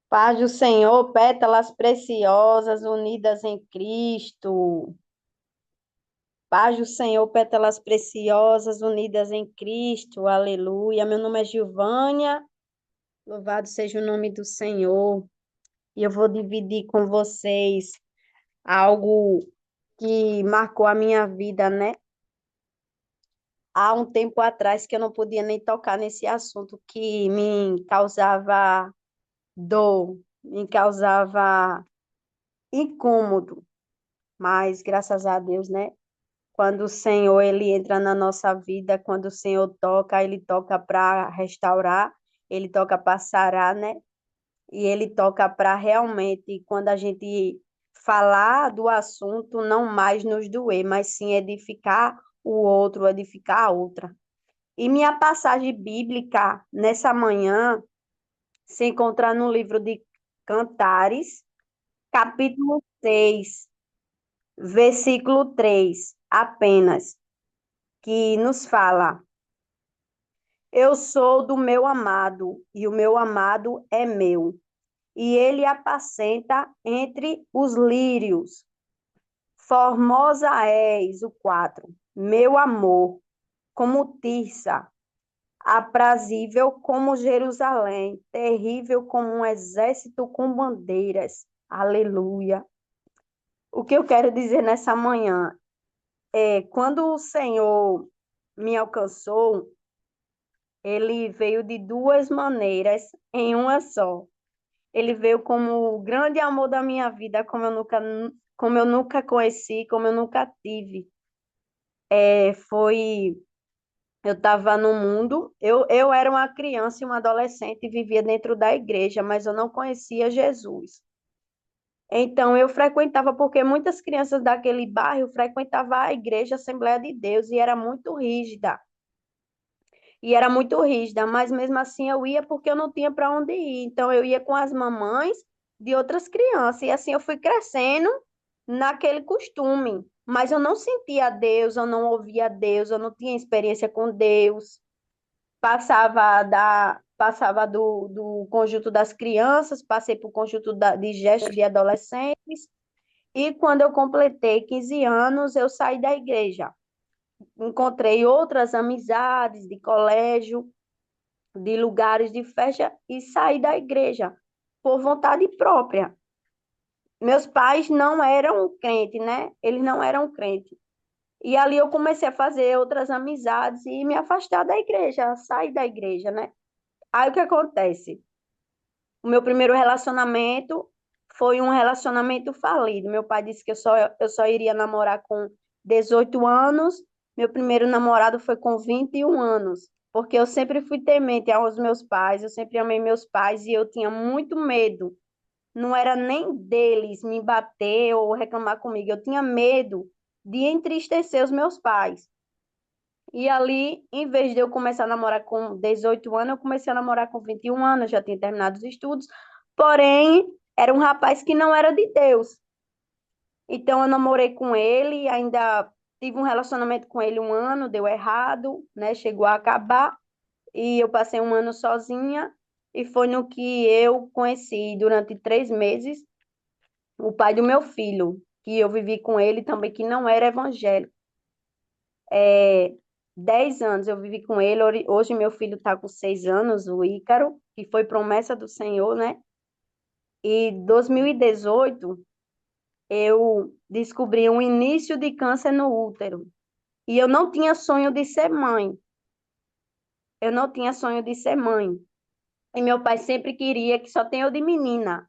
Paz do Senhor, pétalas preciosas unidas em Cristo. Paz do Senhor, pétalas preciosas unidas em Cristo. Aleluia. Meu nome é Gilvânia. Louvado seja o nome do Senhor. E eu vou dividir com vocês algo que marcou a minha vida, né? Há um tempo atrás que eu não podia nem tocar nesse assunto que me causava dor, me causava incômodo. Mas graças a Deus, né? Quando o Senhor ele entra na nossa vida, quando o Senhor toca, ele toca para restaurar, ele toca para sarar, né? E ele toca para realmente, quando a gente falar do assunto, não mais nos doer, mas sim edificar o outro, edificar a outra. E minha passagem bíblica nessa manhã se encontra no livro de Cantares, capítulo 6, versículo 3, apenas, que nos fala: Eu sou do meu amado, e o meu amado é meu, e ele apacenta entre os lírios. Formosa és, o 4, meu amor, como Tirsa, aprazível como Jerusalém, terrível como um exército com bandeiras. Aleluia. O que eu quero dizer nessa manhã é, quando o Senhor me alcançou, ele veio de duas maneiras em uma só. Ele veio como o grande amor da minha vida, como eu nunca conheci, como eu nunca tive. Eu estava no mundo, eu era uma criança e uma adolescente e vivia dentro da igreja, mas eu não conhecia Jesus. Então eu frequentava, porque muitas crianças daquele bairro frequentavam a igreja Assembleia de Deus e era muito rígida. Mas mesmo assim eu ia porque eu não tinha para onde ir. Então eu ia com as mamães de outras crianças. E assim eu fui crescendo naquele costume. Mas eu não sentia Deus, eu não ouvia Deus, eu não tinha experiência com Deus. Passava do conjunto das crianças, passei para o conjunto de gestos de adolescentes. E quando eu completei 15 anos, eu saí da igreja. Encontrei outras amizades de colégio, de lugares de festa e sair da igreja por vontade própria. Meus pais não eram crentes, né? Eles não eram crentes. E ali eu comecei a fazer outras amizades e me afastar da igreja, sair da igreja, né? Aí o que acontece? O meu primeiro relacionamento foi um relacionamento falido. Meu pai disse que eu só iria namorar com 18 anos. Meu primeiro namorado foi com 21 anos, porque eu sempre fui temente aos meus pais, eu sempre amei meus pais e eu tinha muito medo. Não era nem deles me bater ou reclamar comigo, eu tinha medo de entristecer os meus pais. E ali, em vez de eu começar a namorar com 18 anos, eu comecei a namorar com 21 anos, já tinha terminado os estudos. Porém, era um rapaz que não era de Deus. Então, eu namorei com ele, ainda tive um relacionamento com ele um ano, deu errado, né? Chegou a acabar. E eu passei um ano sozinha. E foi no que eu conheci durante 3 meses o pai do meu filho, que eu vivi com ele também, que não era evangélico. 10 anos eu vivi com ele. Hoje meu filho está com 6 anos, o Ícaro, que foi promessa do Senhor, né? E 2018 eu descobri um início de câncer no útero. E eu não tinha sonho de ser mãe. Eu não tinha sonho de ser mãe. E meu pai sempre queria que só tenha eu de menina.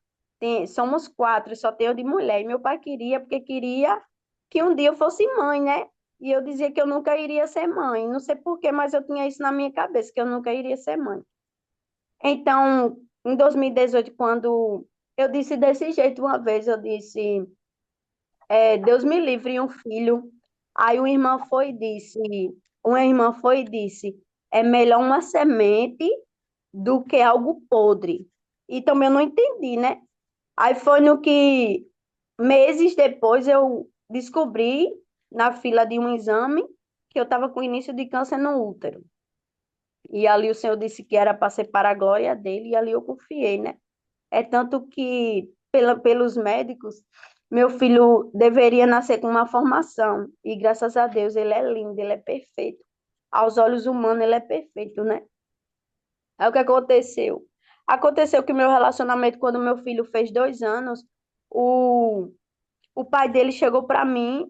Somos quatro, só tenho eu de mulher. E meu pai queria, porque queria que um dia eu fosse mãe, né? E eu dizia que eu nunca iria ser mãe. Não sei por quê, mas eu tinha isso na minha cabeça, que eu nunca iria ser mãe. Então, em 2018, quando eu disse desse jeito uma vez, eu disse, Deus me livre um filho. Aí uma irmã foi e disse, é melhor uma semente do que algo podre. E também eu não entendi, né? Aí foi no que, meses depois, eu descobri, na fila de um exame, que eu estava com início de câncer no útero. E ali o Senhor disse que era para ser para a glória dele, e ali eu confiei, né? É tanto que, pelos médicos, meu filho deveria nascer com uma formação. E graças a Deus, ele é lindo, ele é perfeito. Aos olhos humanos, ele é perfeito, né? Aí o que aconteceu? Aconteceu que meu relacionamento, quando meu filho fez 2 anos, o, o pai dele chegou para mim.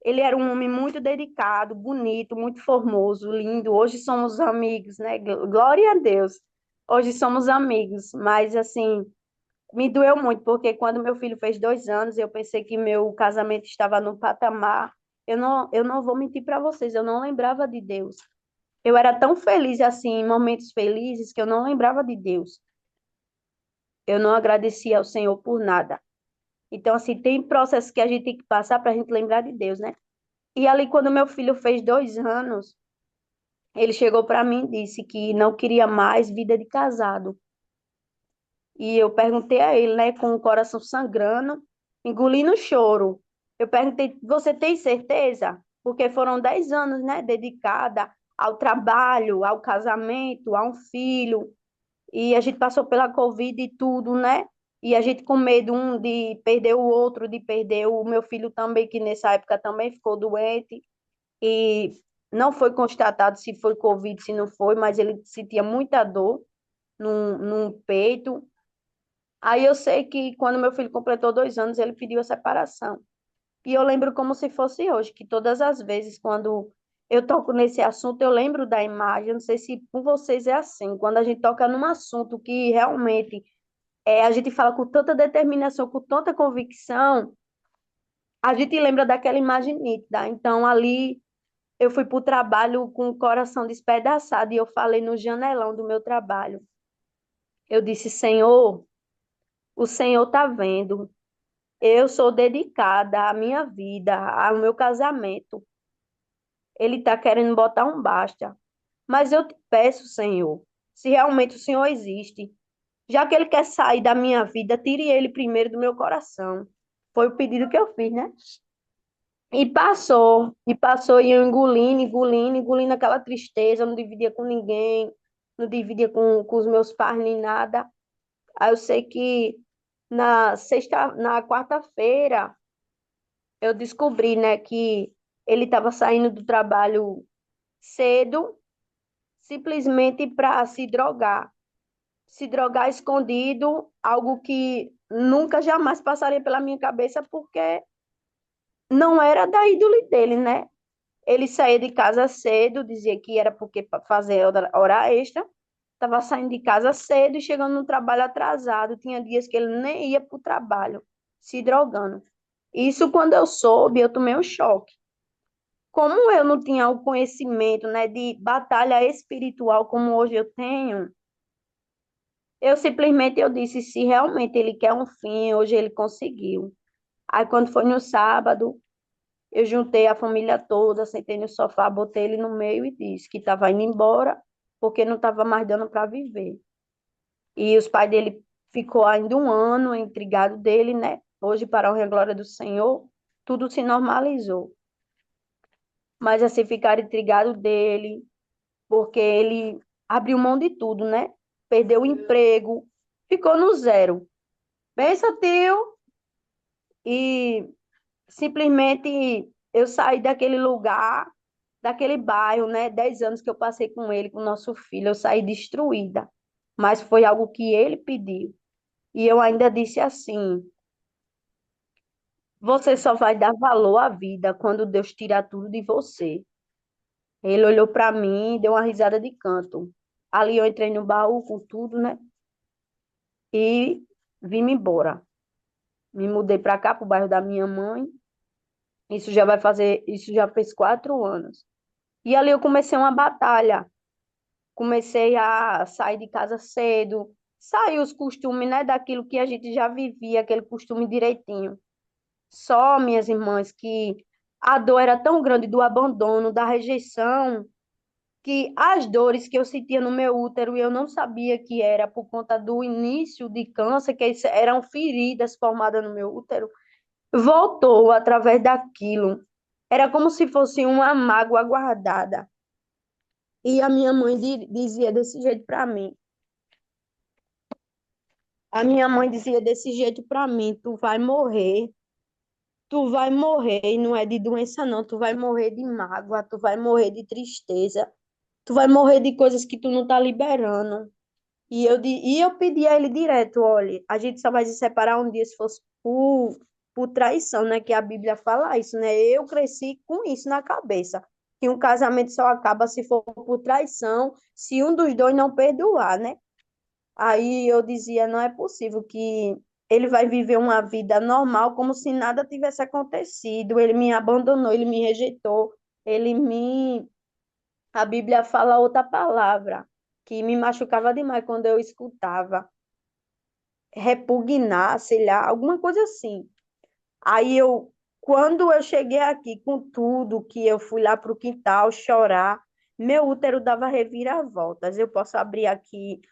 Ele era um homem muito dedicado, bonito, muito formoso, lindo. Hoje somos amigos, né? Glória a Deus. Hoje somos amigos, mas assim, me doeu muito, porque quando meu filho fez 2 anos, eu pensei que meu casamento estava no patamar. Eu não vou mentir para vocês, eu não lembrava de Deus. Eu era tão feliz assim, em momentos felizes, que eu não lembrava de Deus. Eu não agradecia ao Senhor por nada. Então, assim, tem processos que a gente tem que passar para a gente lembrar de Deus, né? E ali, quando meu filho fez 2 anos, ele chegou para mim e disse que não queria mais vida de casado. E eu perguntei a ele, né, com o coração sangrando, engolindo o choro. Eu perguntei, você tem certeza? Porque foram 10 anos, né, dedicada ao trabalho, ao casamento, a um filho. E a gente passou pela Covid e tudo, né? E a gente com medo um de perder o outro, de perder o meu filho também, que nessa época também ficou doente. E não foi constatado se foi Covid, se não foi, mas ele sentia muita dor no peito. Aí eu sei que quando meu filho completou 2 anos, ele pediu a separação. E eu lembro como se fosse hoje, que todas as vezes quando eu toco nesse assunto, eu lembro da imagem. Eu não sei se com vocês é assim, quando a gente toca num assunto que realmente a gente fala com tanta determinação, com tanta convicção, a gente lembra daquela imagem nítida. Então, ali, eu fui para o trabalho com o coração despedaçado e eu falei no janelão do meu trabalho. Eu disse, Senhor, o Senhor está vendo. Eu sou dedicada à minha vida, ao meu casamento. Ele está querendo botar um basta. Mas eu te peço, Senhor, se realmente o Senhor existe, já que ele quer sair da minha vida, tire ele primeiro do meu coração. Foi o pedido que eu fiz, né? E eu engolindo, engolindo, engolindo aquela tristeza, eu não dividia com ninguém, não dividia com os meus pais nem nada. Aí eu sei que na quarta-feira, eu descobri, né, que ele estava saindo do trabalho cedo, simplesmente para se drogar escondido, algo que nunca jamais passaria pela minha cabeça, porque não era da índole dele, né? Ele saía de casa cedo, dizia que era porque fazer hora extra, estava saindo de casa cedo e chegando no trabalho atrasado. Tinha dias que ele nem ia para o trabalho, se drogando. Isso quando eu soube, eu tomei um choque. Como eu não tinha o conhecimento, né, de batalha espiritual como hoje eu tenho, eu simplesmente eu disse, se realmente ele quer um fim, hoje ele conseguiu. Aí quando foi no sábado, eu juntei a família toda, sentei no sofá, botei ele no meio e disse que estava indo embora porque não estava mais dando para viver. E os pais dele ficou ainda um ano intrigado dele, né? Hoje, para a honra e glória do Senhor, tudo se normalizou. Mas assim, ficaram intrigados dele, porque ele abriu mão de tudo, né? Perdeu o emprego, ficou no zero. Pensa, tio, e simplesmente eu saí daquele lugar, daquele bairro, né? 10 anos que eu passei com ele, com o nosso filho, eu saí destruída. Mas foi algo que ele pediu. E eu ainda disse assim: você só vai dar valor à vida quando Deus tirar tudo de você. Ele olhou para mim e deu uma risada de canto. Ali eu entrei no baú com tudo, né? E vim embora. Me mudei para cá, para o bairro da minha mãe. Isso já fez 4 anos. E ali eu comecei uma batalha. Comecei a sair de casa cedo, sair os costumes, né, daquilo que a gente já vivia, aquele costume direitinho. Só, minhas irmãs, que a dor era tão grande do abandono, da rejeição, que as dores que eu sentia no meu útero e eu não sabia que era por conta do início de câncer, que isso eram feridas formadas no meu útero, voltou através daquilo. Era como se fosse uma mágoa guardada. E a minha mãe dizia desse jeito para mim: A minha mãe dizia desse jeito para mim: tu vai morrer, e não é de doença, não, tu vai morrer de mágoa, tu vai morrer de tristeza, tu vai morrer de coisas que tu não tá liberando. E eu pedi a ele direto: olha, a gente só vai se separar um dia se fosse por traição, né? Que a Bíblia fala isso, né? Eu cresci com isso na cabeça, que um casamento só acaba se for por traição, se um dos dois não perdoar, né? Aí eu dizia: não é possível que ele vai viver uma vida normal como se nada tivesse acontecido. Ele me abandonou, ele me rejeitou, ele me a Bíblia fala outra palavra que me machucava demais quando eu escutava, repugnar, sei lá, alguma coisa assim. Aí quando eu cheguei aqui com tudo, que eu fui lá para o quintal chorar, meu útero dava reviravoltas. Eu posso abrir aqui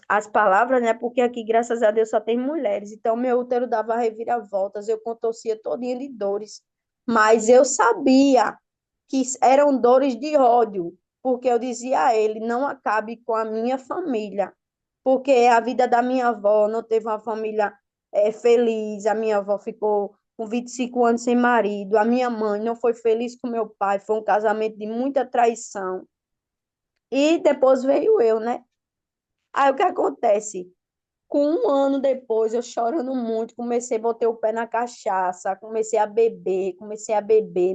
as palavras, né? Porque aqui, graças a Deus, só tem mulheres. Então, meu útero dava reviravoltas, eu contorcia todinha de dores. Mas eu sabia que eram dores de ódio, porque eu dizia a ele: não acabe com a minha família, porque a vida da minha avó não teve uma família feliz, a minha avó ficou com 25 anos sem marido, a minha mãe não foi feliz com meu pai, foi um casamento de muita traição. E depois veio eu, né? Aí o que acontece? Com um ano depois, eu chorando muito, comecei a botar o pé na cachaça, comecei a beber,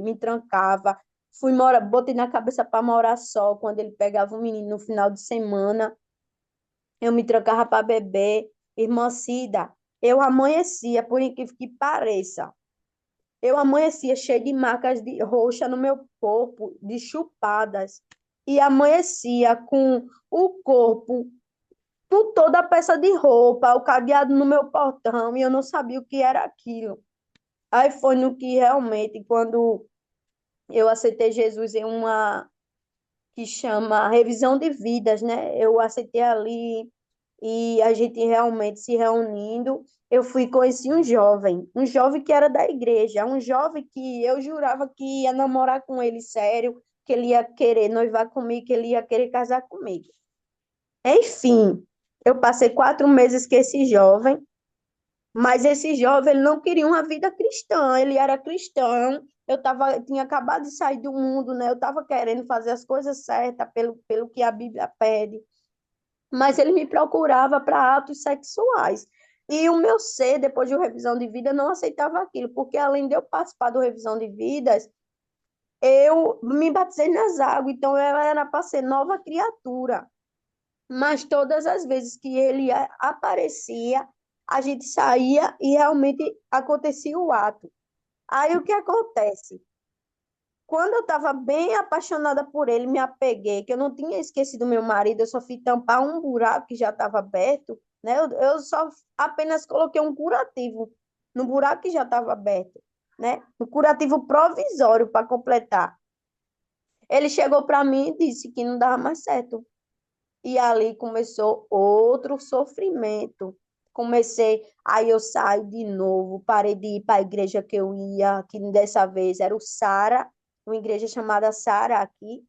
me trancava, fui morar, botei na cabeça para morar só, quando ele pegava o menino no final de semana, eu me trancava para beber. Irmã Cida, eu amanhecia, por incrível que pareça, eu amanhecia cheia de marcas de roxa no meu corpo, de chupadas, e amanhecia com o corpo com toda a peça de roupa, o cadeado no meu portão, e eu não sabia o que era aquilo. Aí foi no que realmente, quando eu aceitei Jesus em uma que chama revisão de vidas, né? Eu aceitei ali e a gente realmente se reunindo, eu fui conheci um jovem que era da igreja, um jovem que eu jurava que ia namorar com ele sério, que ele ia querer noivar comigo, que ele ia querer casar comigo. Enfim, eu passei 4 meses com esse jovem, mas esse jovem ele não queria uma vida cristã, ele era cristão. Tinha acabado de sair do mundo, né? Eu estava querendo fazer as coisas certas pelo que a Bíblia pede, mas ele me procurava para atos sexuais. E o meu ser, depois de uma revisão de vida, não aceitava aquilo, porque além de eu participar da revisão de vidas, eu me batizei nas águas, então eu era para ser nova criatura. Mas todas as vezes que ele aparecia, a gente saía e realmente acontecia o ato. Aí o que acontece? Quando eu estava bem apaixonada por ele, me apeguei, que eu não tinha esquecido meu marido, eu só fui tampar um buraco que já estava aberto, né? Eu só apenas coloquei um curativo no buraco que já estava aberto, né? Um curativo provisório para completar. Ele chegou para mim e disse que não dava mais certo. E ali começou outro sofrimento. Aí eu saí de novo, parei de ir para a igreja que eu ia, que dessa vez era o Sara, uma igreja chamada Sara aqui.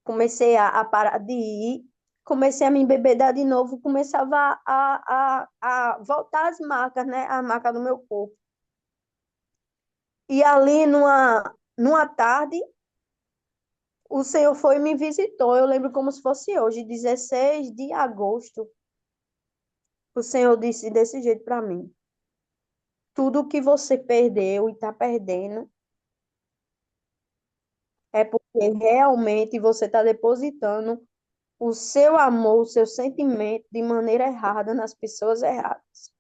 Comecei a parar de ir, comecei a me embebedar de novo, começava a voltar as marcas, né? A marca do meu corpo. E ali numa tarde, o Senhor foi e me visitou. Eu lembro como se fosse hoje, 16 de agosto. O Senhor disse desse jeito para mim: tudo que você perdeu e está perdendo é porque realmente você está depositando o seu amor, o seu sentimento de maneira errada nas pessoas erradas.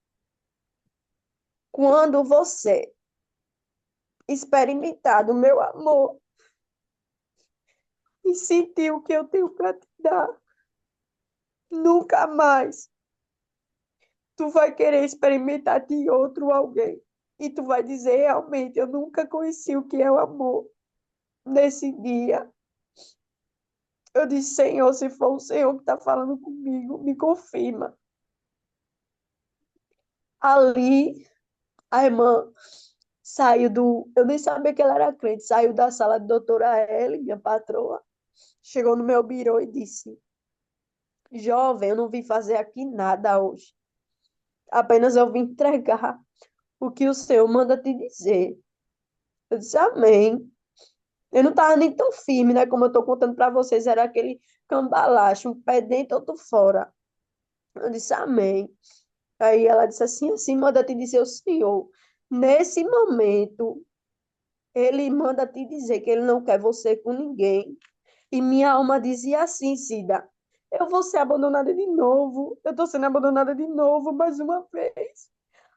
Quando você experimentar do meu amor e sentir o que eu tenho para te dar, nunca mais tu vai querer experimentar de outro alguém. E tu vai dizer: realmente, eu nunca conheci o que é o amor. Nesse dia, eu disse: Senhor, se for o Senhor que está falando comigo, me confirma. Ali, a irmã saiu do. Eu nem sabia que ela era crente, saiu da sala de doutora Ellie, minha patroa, chegou no meu birô e disse: Jovem, eu não vim fazer aqui nada hoje. Apenas eu vim entregar o que o Senhor manda te dizer. Eu disse, amém. Eu não estava nem tão firme, né? Como eu estou contando para vocês, era aquele cambalacho, um pé dentro, outro fora. Eu disse, amém. Aí ela disse assim, manda te dizer o Senhor. Nesse momento, ele manda te dizer que ele não quer você com ninguém. E minha alma dizia assim, Cida, eu vou ser abandonada de novo. Eu estou sendo abandonada de novo, mais uma vez.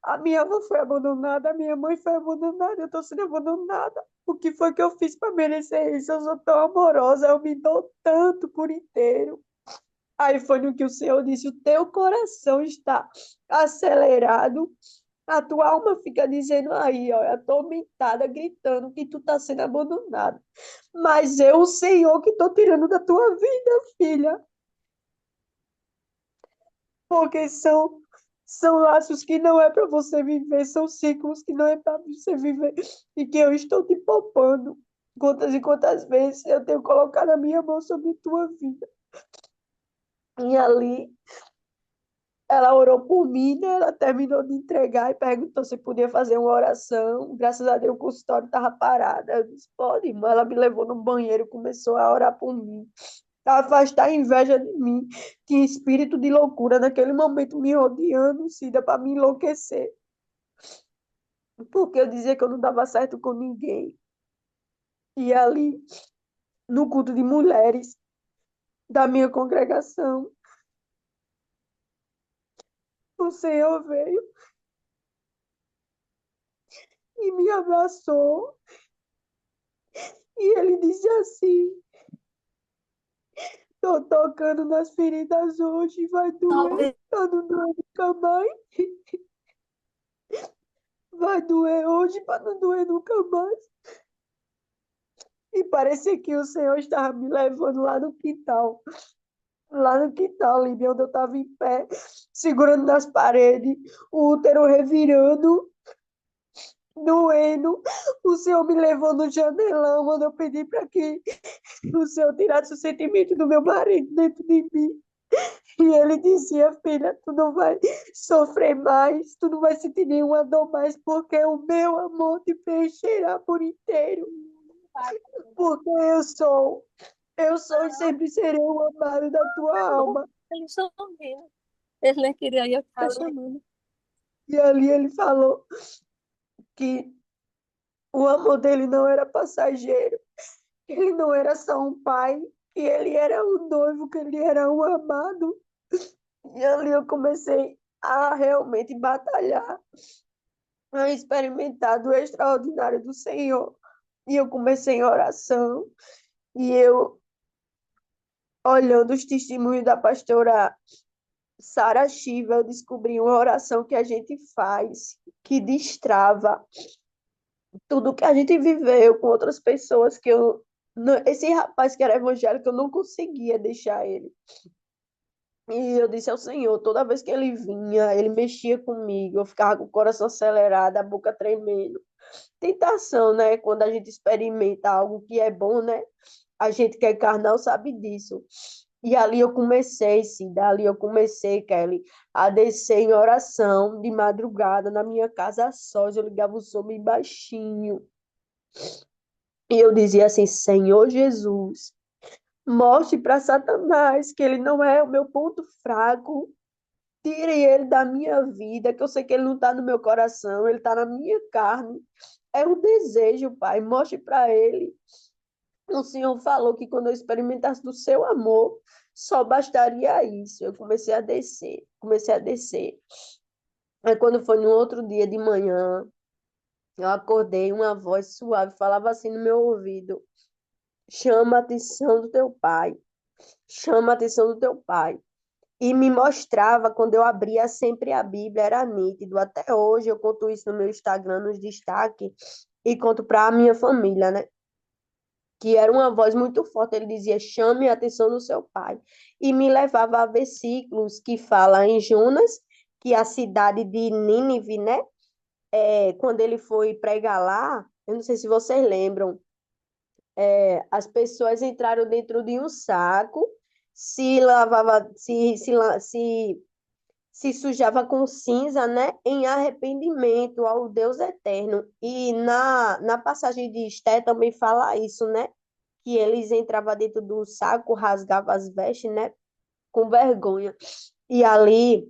A minha avó foi abandonada, a minha mãe foi abandonada, eu estou sendo abandonada. O que foi que eu fiz para merecer isso? Eu sou tão amorosa, eu me dou tanto por inteiro. Aí foi no que o Senhor disse: o teu coração está acelerado, a tua alma fica dizendo aí, ó, atormentada, gritando que tu está sendo abandonada. Mas eu, o Senhor, que estou tirando da tua vida, filha, porque são laços que não é para você viver, são ciclos que não é para você viver e que eu estou te poupando. Quantas e quantas vezes eu tenho colocado a minha mão sobre tua vida. E ali ela orou por mim, né? Ela terminou de entregar e perguntou se podia fazer uma oração. Graças a Deus o consultório estava parado. Eu disse, pode, irmã. Ela me levou no banheiro, começou a orar por mim, a afastar a inveja de mim. Tinha espírito de loucura naquele momento me rodeando, Cida, para me enlouquecer. Porque eu dizia que eu não dava certo com ninguém. E ali, no culto de mulheres da minha congregação, o Senhor veio e me abraçou. E ele disse assim: tô tocando nas feridas hoje, vai doer, Talvez pra não doer nunca mais. Vai doer hoje, para não doer nunca mais. E parecia que o Senhor estava me levando lá no quintal, Líbia, onde eu estava em pé, segurando nas paredes, o útero revirando, doendo. O Senhor me levou no janelão, quando eu pedi para que o Senhor tirasse o sentimento do meu marido dentro de mim. E ele dizia, filha, tu não vai sofrer mais, tu não vai sentir nenhuma dor mais, porque o meu amor te preencherá por inteiro. Porque eu sou e sempre serei o amado da tua alma. eles estão ouvindo. Ele nem queria eu que tá Ali, chamando. e ali ele falou que o amor dele não era passageiro, que ele não era só um pai, que ele era um noivo, que ele era um amado. E ali eu comecei a realmente batalhar, a experimentar do extraordinário do Senhor. E eu comecei em oração, e eu, olhando os testemunhos da pastora Sara Shiva, eu descobri uma oração que a gente faz, que destrava tudo que a gente viveu com outras pessoas, que eu. Esse rapaz que era evangélico, eu não conseguia deixar ele. E eu disse ao Senhor, toda vez que ele vinha, ele mexia comigo, eu ficava com o coração acelerado, a boca tremendo. Tentação, né? Quando a gente experimenta algo que é bom, né? A gente que é carnal sabe disso. E ali eu comecei, sim, dali eu comecei, Kelly, a descer em oração de madrugada na minha casa a sós. Eu ligava o som bem baixinho. E eu dizia assim: Senhor Jesus, mostre para Satanás que ele não é o meu ponto fraco. Tire ele da minha vida, que eu sei que ele não está no meu coração, ele está na minha carne. É um desejo, Pai. Mostre para ele. O Senhor falou que quando eu experimentasse do seu amor, só bastaria isso. Eu comecei a descer, comecei a descer. Aí quando foi no outro dia de manhã, eu acordei, uma voz suave falava assim no meu ouvido: chama a atenção do teu pai, chama a atenção do teu pai. E me mostrava, quando eu abria sempre a Bíblia, era nítido. Até hoje eu conto isso no meu Instagram, nos destaques, e conto para a minha família, né? Que era uma voz muito forte. Ele dizia: chame a atenção do seu pai. E me levava a versículos que falam em Jonas, que a cidade de Nínive, né? Quando ele foi pregar lá, eu não sei se vocês lembram, as pessoas entraram dentro de um saco, se lavava, se sujava com cinza, né, em arrependimento ao Deus eterno. E na passagem de Esté também fala isso, né, que eles entravam dentro do saco, rasgavam as vestes, né, com vergonha. E ali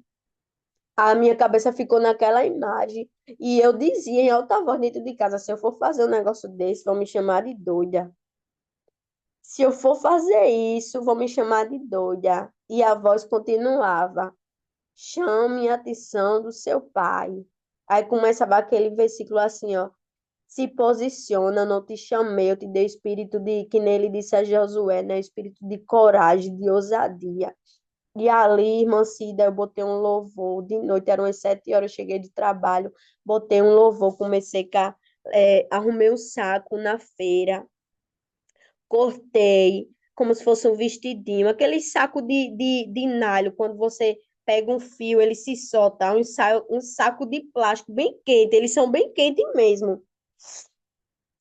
a minha cabeça ficou naquela imagem. E eu dizia em alta voz dentro de casa: se eu for fazer um negócio desse, vão me chamar de doida. Se eu for fazer isso, vão me chamar de doida. E a voz continuava: chame a atenção do seu pai. Aí começava aquele versículo assim, ó. Se posiciona, não te chamei, eu te dei espírito de, que nele disse a Josué, né? Espírito de coragem, de ousadia. E ali, irmã Cida, eu botei um louvor de noite, eram as 7 horas, eu cheguei de trabalho, botei um louvor, comecei a, arrumei um saco na feira, cortei, como se fosse um vestidinho, aquele saco de nylon, quando você pega um fio, ele se solta, um saco de plástico bem quente, eles são bem quentes mesmo.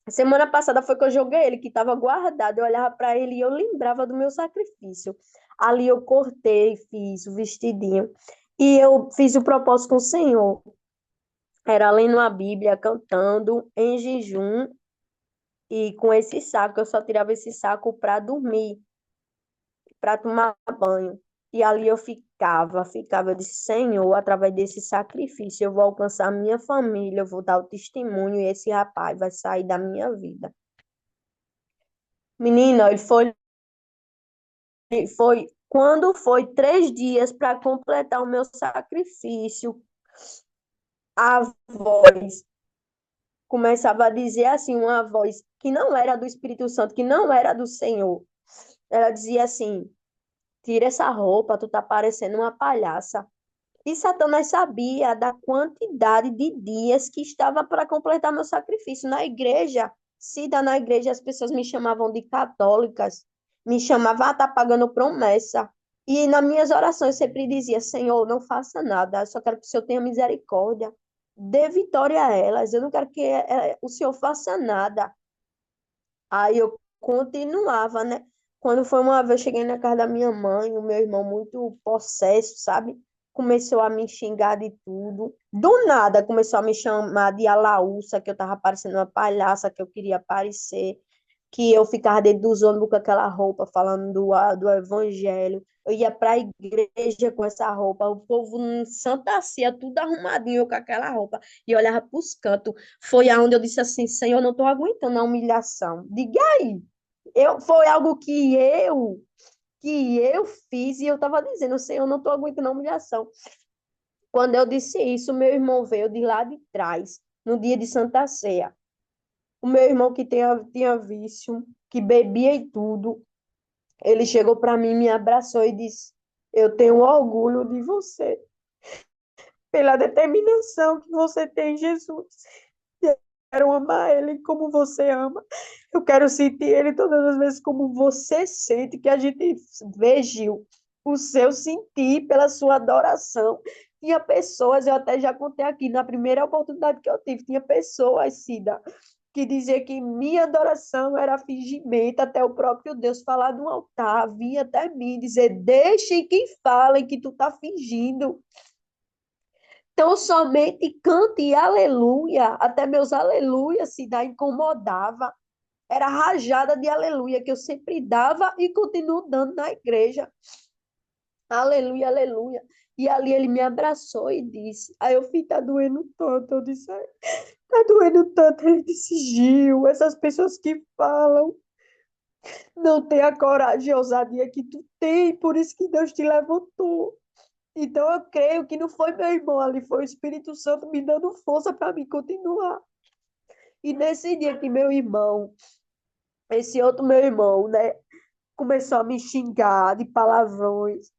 Semana passada foi que eu joguei ele, que estava guardado. Eu olhava para ele e eu lembrava do meu sacrifício. Ali eu cortei, fiz o vestidinho. E eu fiz o propósito com o Senhor. Era lendo a Bíblia, cantando, em jejum. E com esse saco, eu só tirava esse saco para dormir, para tomar banho. E ali eu ficava. Eu disse, Senhor, através desse sacrifício, eu vou alcançar minha família, eu vou dar o testemunho e esse rapaz vai sair da minha vida. Menina, quando foi 3 dias para completar o meu sacrifício, a voz começava a dizer assim, uma voz que não era do Espírito Santo, que não era do Senhor. Ela dizia assim: tira essa roupa, tu tá parecendo uma palhaça. E Satanás sabia da quantidade de dias que estava para completar meu sacrifício na igreja. Na igreja as pessoas me chamavam de católicas, me chamavam, tá pagando promessa. E nas minhas orações eu sempre dizia, Senhor, não faça nada, eu só quero que o Senhor tenha misericórdia. Dê vitória a elas, eu não quero que o Senhor faça nada. Aí eu continuava, né? Quando foi uma vez, eu cheguei na casa da minha mãe, o meu irmão muito possesso, sabe? Começou a me xingar de tudo. Do nada, começou a me chamar de alaúça, que eu tava parecendo uma palhaça, que eu queria parecer, que eu ficava dentro dos ônibus com aquela roupa, falando do evangelho. Eu ia para a igreja com essa roupa, o povo em Santa Cia, tudo arrumadinho com aquela roupa, e olhava para os cantos. Foi aonde eu disse assim, Senhor, eu não estou aguentando a humilhação. Diga aí, foi algo que eu fiz, e eu estava dizendo, Senhor, eu não estou aguentando a humilhação. Quando eu disse isso, meu irmão veio de lá de trás, no dia de Santa Ceia. O meu irmão que tinha vício, que bebia e tudo, ele chegou para mim, me abraçou e disse: eu tenho orgulho de você, pela determinação que você tem em Jesus. Eu quero amar ele como você ama. Eu quero sentir ele todas as vezes como você sente, que a gente vê, Gil, o seu sentir pela sua adoração. Tinha pessoas, eu até já contei aqui, na primeira oportunidade que eu tive, tinha pessoas, Cida, que dizia que minha adoração era fingimento, até o próprio Deus falar no altar, vinha até mim dizer, deixem que falem que tu tá fingindo. Então, somente cante aleluia, até meus aleluias se dá incomodava. Era rajada de aleluia que eu sempre dava e continuo dando na igreja. Aleluia, aleluia. E ali ele me abraçou e disse, aí eu fui, tá doendo tanto, eu disse, tá doendo tanto. Ele disse, Gil, essas pessoas que falam não têm a coragem e a ousadia que tu tem, por isso que Deus te levantou. Então eu creio que não foi meu irmão ali, foi o Espírito Santo me dando força para mim continuar. E nesse dia que meu irmão, esse outro meu irmão, né, começou a me xingar de palavrões,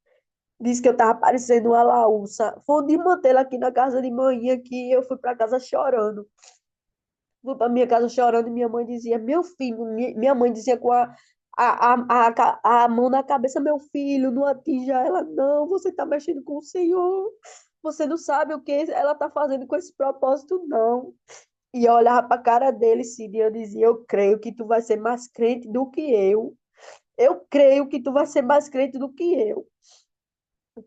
disse que eu tava parecendo uma laúça. Foi um de mantê-la aqui na casa de manhã que eu fui para casa chorando. Fui para minha casa chorando e minha mãe dizia, meu filho, minha mãe dizia com a mão na cabeça, meu filho, não atinja ela, não, você está mexendo com o Senhor, você não sabe o que ela está fazendo com esse propósito, não. E eu olhava para a cara dele, Cid, e eu dizia, eu creio que tu vai ser mais crente do que eu. Eu creio que tu vai ser mais crente do que eu.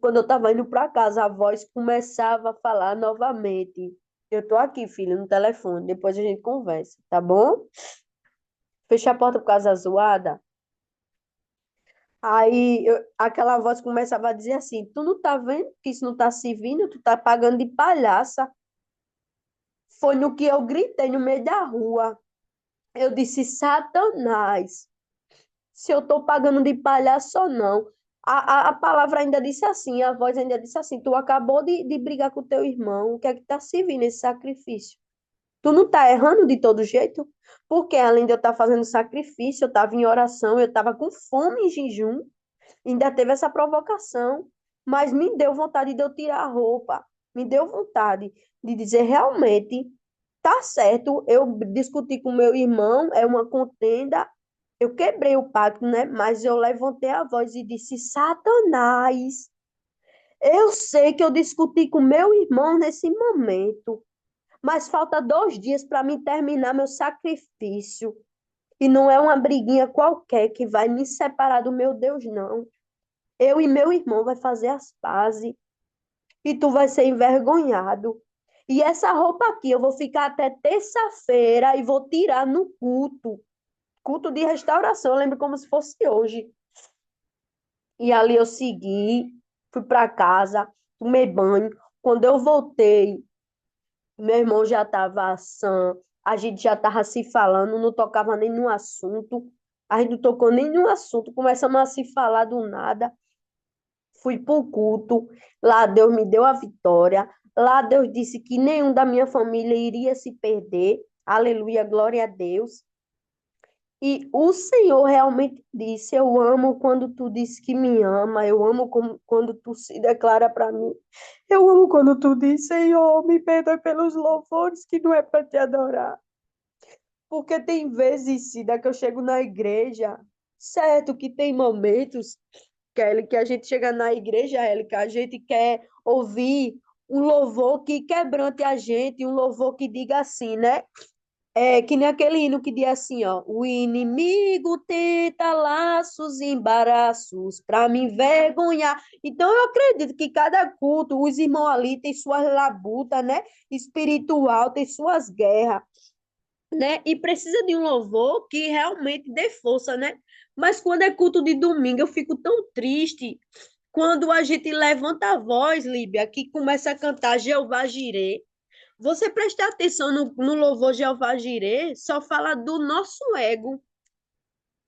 Quando eu estava indo para casa, a voz começava a falar novamente. Eu tô aqui, filho, no telefone. Depois a gente conversa, tá bom? Fecha a porta por causa da zoada. Aquela voz começava a dizer assim: Tu não tá vendo que isso não tá servindo? Tu tá pagando de palhaça. Foi no que eu gritei no meio da rua. Eu disse: Satanás, se eu tô pagando de palhaço ou não. A palavra ainda disse assim, a voz ainda disse assim: Tu acabou de brigar com teu irmão, o que é que tá servindo esse sacrifício? Tu não tá errando de todo jeito? Porque além de eu estar fazendo sacrifício, eu estava em oração, eu estava com fome em jejum. Ainda teve essa provocação, mas me deu vontade de eu tirar a roupa, me deu vontade de dizer realmente, tá certo, eu discuti com meu irmão, é uma contenda, eu quebrei o pacto, né? Mas eu levantei a voz e disse: Satanás, eu sei que eu discuti com meu irmão nesse momento, mas falta 2 dias para mim terminar meu sacrifício. E não é uma briguinha qualquer que vai me separar do meu Deus, não. Eu e meu irmão vai fazer as pazes e tu vai ser envergonhado. E essa roupa aqui eu vou ficar até terça-feira e vou tirar no culto. Culto de restauração, eu lembro como se fosse hoje. E ali eu segui, fui para casa, tomei banho. Quando eu voltei, meu irmão já estava sã, a gente já estava se falando, não tocava nem no assunto. A gente não tocou nem no assunto, começamos a se falar do nada. Fui para o culto, lá Deus me deu a vitória, lá Deus disse que nenhum da minha família iria se perder, aleluia, glória a Deus. E o Senhor realmente disse: Eu amo quando tu diz que me ama, eu amo quando tu se declara para mim. Eu amo quando tu diz: Senhor, me perdoe pelos louvores que não é para te adorar. Porque tem vezes, Cida, que eu chego na igreja, certo que tem momentos Kelly, que a gente chega na igreja, Kelly, que a gente quer ouvir um louvor que quebrante a gente, um louvor que diga assim, né? É que nem aquele hino que diz assim, ó: O inimigo tenta laços e embaraços para me envergonhar. Então, eu acredito que cada culto, os irmãos ali têm suas labutas, né? Espiritual, tem suas guerras, né? E precisa de um louvor que realmente dê força, né? Mas quando é culto de domingo, eu fico tão triste quando a gente levanta a voz, Líbia, que começa a cantar Jeová Jireh. Você presta atenção no louvor Jeová Jireh, só fala do nosso ego.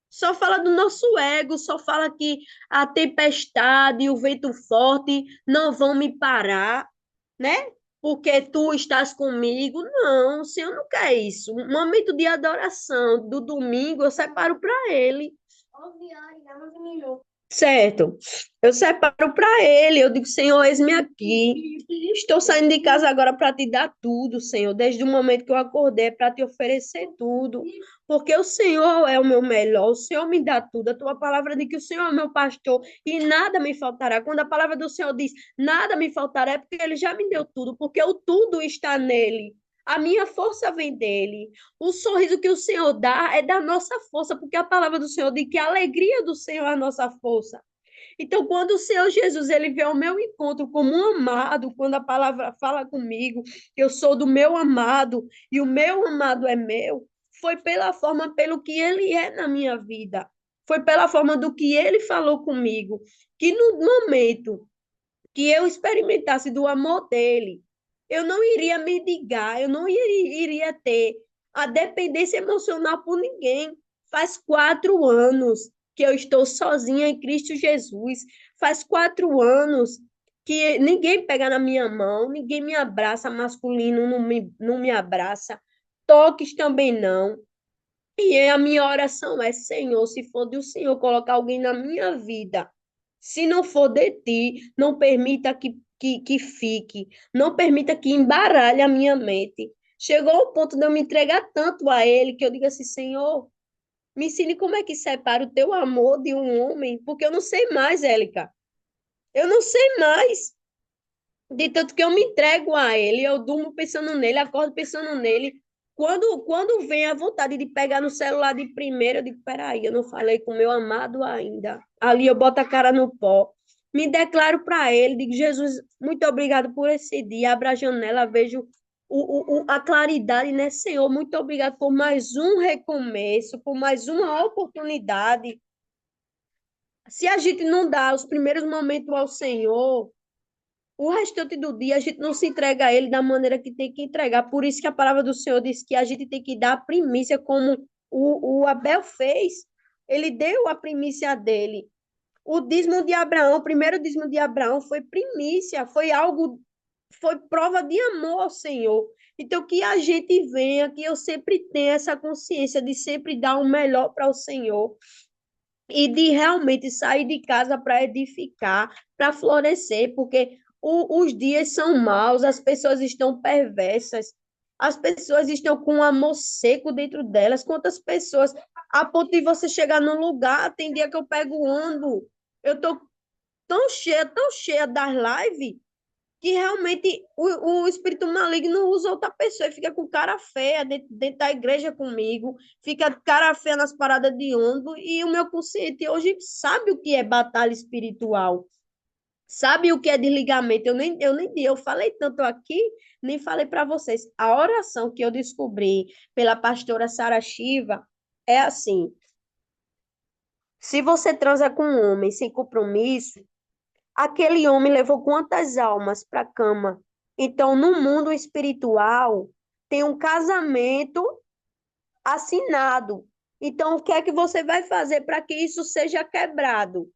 Só fala do nosso ego, só fala que a tempestade e o vento forte não vão me parar, né? Porque tu estás comigo. Não, o Senhor não quer isso. Um momento de adoração do domingo eu separo para ele. Certo. Eu separo para ele. Eu digo: Senhor, eis-me aqui. Estou saindo de casa agora para te dar tudo, Senhor. Desde o momento que eu acordei, para te oferecer tudo. Porque o Senhor é o meu melhor. O Senhor me dá tudo. A tua palavra diz que o Senhor é meu pastor e nada me faltará. Quando a palavra do Senhor diz nada me faltará, é porque ele já me deu tudo. Porque o tudo está nele. A minha força vem dele. O sorriso que o Senhor dá é da nossa força, porque a palavra do Senhor diz que a alegria do Senhor é a nossa força. Então, quando o Senhor Jesus ele vê o meu encontro como um amado, quando a palavra fala comigo, eu sou do meu amado e o meu amado é meu, foi pela forma pelo que ele é na minha vida. Foi pela forma do que ele falou comigo, que no momento que eu experimentasse do amor dele, eu não iria mendigar, eu não iria ter a dependência emocional por ninguém. Faz 4 anos que eu estou sozinha em Cristo Jesus. Faz 4 anos que ninguém pega na minha mão, ninguém me abraça, masculino não me abraça, toques também não. E a minha oração é: Senhor, se for do Senhor colocar alguém na minha vida, se não for de ti, não permita que fique, não permita que embaralhe a minha mente. Chegou ao ponto de eu me entregar tanto a Ele que eu digo assim: Senhor, me ensine como é que separa o teu amor de um homem, porque eu não sei mais, Élica. Eu não sei mais. De tanto que eu me entrego a Ele, eu durmo pensando nele, acordo pensando nele. Quando vem a vontade de pegar no celular de primeira, eu digo, peraí, eu não falei com meu amado ainda. Ali eu boto a cara no pó, me declaro para ele, digo, Jesus, muito obrigado por esse dia. Abro a janela, vejo a claridade, né, Senhor? Muito obrigado por mais um recomeço, por mais uma oportunidade. Se a gente não dá os primeiros momentos ao Senhor, o restante do dia a gente não se entrega a Ele da maneira que tem que entregar. Por isso que a palavra do Senhor diz que a gente tem que dar a primícia, como o Abel fez. Ele deu a primícia dele. O dízimo de Abraão, o primeiro dízimo de Abraão foi primícia, foi algo, foi prova de amor ao Senhor. Então, que a gente venha, que eu sempre tenha essa consciência de sempre dar o melhor para o Senhor e de realmente sair de casa para edificar, para florescer, porque os dias são maus, as pessoas estão perversas, as pessoas estão com um amor seco dentro delas. Quantas pessoas, a ponto de você chegar num lugar, tem dia que eu pego o ônibus, eu tô tão cheia das lives, que realmente o espírito maligno usa outra pessoa e fica com cara feia dentro da igreja comigo, fica cara feia nas paradas de ônibus, e o meu consciente hoje sabe o que é batalha espiritual, sabe o que é desligamento. Eu falei tanto aqui, nem falei para vocês. A oração que eu descobri pela pastora Sara Shiva é assim: se você transa com um homem sem compromisso, aquele homem levou quantas almas para a cama? Então, no mundo espiritual, tem um casamento assinado. Então, o que é que você vai fazer para que isso seja quebrado?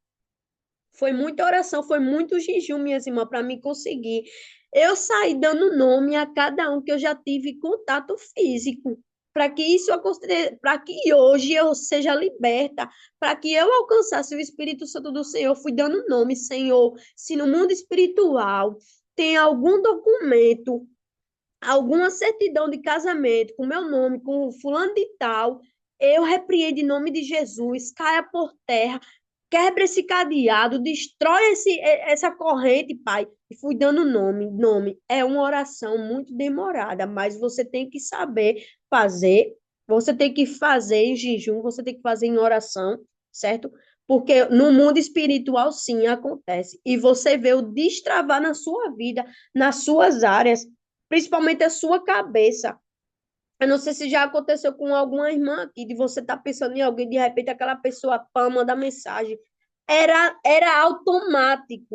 Foi muita oração, foi muito jejum, minhas irmãs, para mim conseguir. Eu saí dando nome a cada um que eu já tive contato físico, para que isso aconteça, para que hoje eu seja liberta, para que eu alcançasse o Espírito Santo do Senhor. Fui dando nome, Senhor. Se no mundo espiritual tem algum documento, alguma certidão de casamento com meu nome, com fulano de tal, eu repreendo em nome de Jesus, caia por terra, quebra esse cadeado, destrói essa corrente, Pai. E fui dando nome. É uma oração muito demorada, mas você tem que saber fazer, você tem que fazer em jejum, você tem que fazer em oração, certo? Porque no mundo espiritual, sim, acontece. E você vê o destravar na sua vida, nas suas áreas, principalmente a sua cabeça. Eu não sei se já aconteceu com alguma irmã aqui, de você estar pensando em alguém, de repente aquela pessoa pã, manda mensagem. Era automático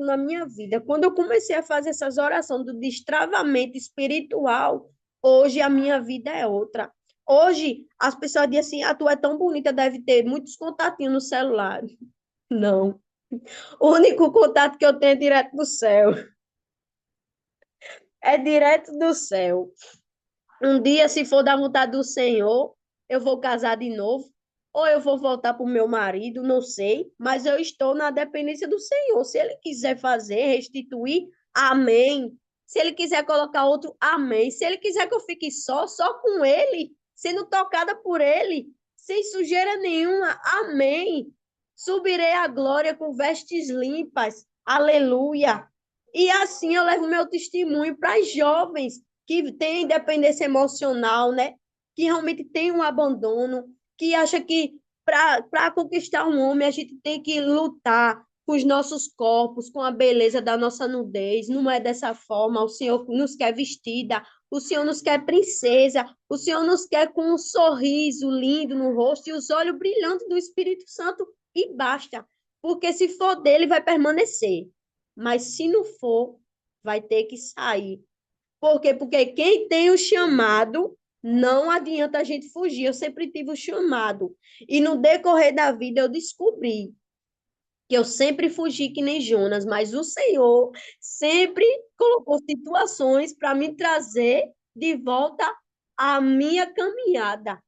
na minha vida. Quando eu comecei a fazer essas orações do destravamento espiritual, hoje a minha vida é outra. Hoje as pessoas dizem assim, ah, tu é tão bonita, deve ter muitos contatinhos no celular. Não. O único contato que eu tenho é direto do céu. É direto do céu. Um dia, se for da vontade do Senhor, eu vou casar de novo, ou eu vou voltar para o meu marido, não sei, mas eu estou na dependência do Senhor. Se Ele quiser fazer, restituir, amém. Se Ele quiser colocar outro, amém. Se Ele quiser que eu fique só com Ele, sendo tocada por Ele, sem sujeira nenhuma, amém. Subirei à glória com vestes limpas, aleluia. E assim eu levo meu testemunho para as jovens que têm dependência emocional, né? Que realmente tem um abandono, que acha que para conquistar um homem a gente tem que lutar com os nossos corpos, com a beleza da nossa nudez. Não é dessa forma. O Senhor nos quer vestida, o Senhor nos quer princesa, o Senhor nos quer com um sorriso lindo no rosto e os olhos brilhantes do Espírito Santo, e basta. Porque se for dele, vai permanecer. Mas se não for, vai ter que sair. Por quê? Porque quem tem o chamado, não adianta a gente fugir. Eu sempre tive o chamado. E no decorrer da vida eu descobri que eu sempre fugi que nem Jonas, mas o Senhor sempre colocou situações para me trazer de volta à minha caminhada,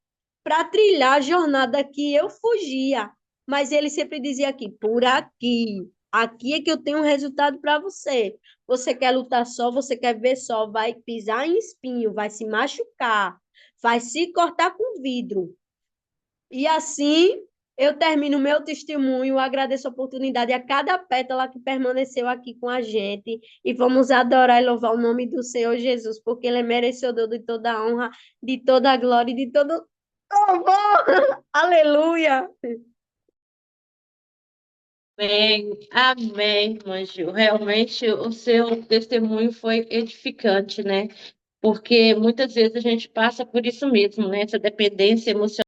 para trilhar a jornada que eu fugia. Mas ele sempre dizia aqui, por aqui, aqui é que eu tenho um resultado para você. Você quer lutar só, você quer ver só, vai pisar em espinho, vai se machucar, vai se cortar com vidro. E assim Eu termino meu testemunho, agradeço a oportunidade a cada pétala que permaneceu aqui com a gente e vamos adorar e louvar o nome do Senhor Jesus, porque Ele é merecedor de toda a honra, de toda a glória e de todo louvor. Aleluia! Amém, amém, irmã Gil. Realmente o seu testemunho foi edificante, né? Porque muitas vezes a gente passa por isso mesmo, né? Essa dependência emocional.